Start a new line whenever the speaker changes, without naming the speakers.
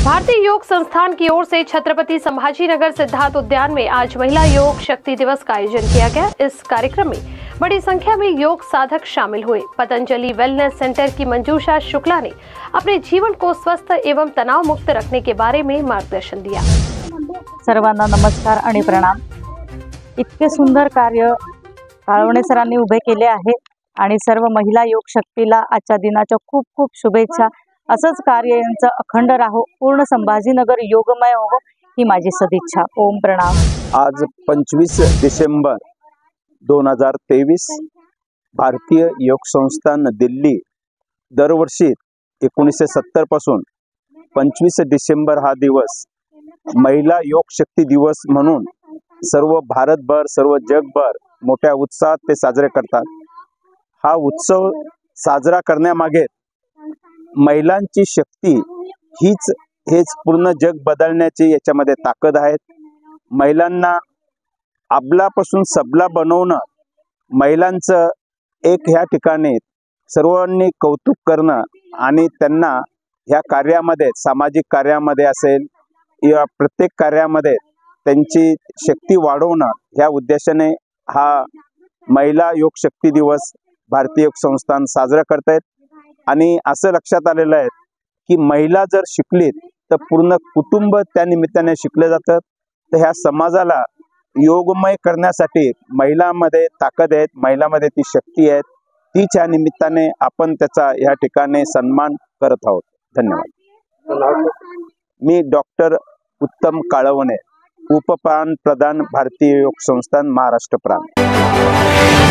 भारतीय योग संस्थान की ओर से छत्रपति संभाजीनगर सिद्धार्थ उद्यान में आज महिला योग शक्ति दिवस का आयोजन किया गया। इस कार्यक्रम में बड़ी संख्या में योग साधक शामिल हुए। पतंजलि वेलनेस सेंटर की मंजूषा शुक्ला ने अपने जीवन को स्वस्थ एवं तनाव मुक्त रखने के बारे में मार्गदर्शन दिया।
सर्वांना नमस्कार आणि प्रणाम। इतके सुंदर कार्य काळवणे सरांनी उभे केले आहे आणि सर्व महिला योग शक्तीला आजच्या दिनाच्या खूप खूप शुभेच्छा। असंच कार्य यांचं अखंड राहो, पूर्ण संभाजीनगर योगमय हो ही माझी सदिच्छा। ओम प्रणाम।
आज 25 डिसेंबर 2023 भारतीय योग संस्थान दिल्ली दरवर्षी 1970 पासून 25 डिसेंबर हा दिवस महिला योग शक्ती दिवस म्हणून सर्व भारतभर सर्व जगभर मोठ्या उत्साहात ते साजरे करतात। हा उत्सव साजरा करण्यामागे महिलांची शक्ती हेच पूर्ण जग बदलण्याची याच्यामध्ये ताकद आहे। महिलांना आपल्यापासून सबला बनवणं, महिलांचं एक ह्या ठिकाणी सर्वांनी कौतुक करणं आणि त्यांना ह्या कार्यामध्ये सामाजिक कार्यामध्ये असेल या प्रत्येक कार्यामध्ये त्यांची शक्ती वाढवणं ह्या उद्देशाने हा महिला योग शक्ती दिवस भारतीय योग संस्थान साजरा करतायत। आणि असं लक्षात आलेलं आहे की महिला जर शिकलीत तर पूर्ण कुटुंब त्या निमित्ताने शिकले जातात। तर ह्या समाजाला योगमय करण्यासाठी महिलांमध्ये ताकद आहे, महिलांमध्ये ती शक्ती आहे, तीच्या निमित्ताने आपण त्याचा या ठिकाणी सन्मान करत आहोत। धन्यवाद। मी डॉक्टर उत्तम काळवणे, उपप्रधान भारतीय योग संस्थान महाराष्ट्र प्रांत।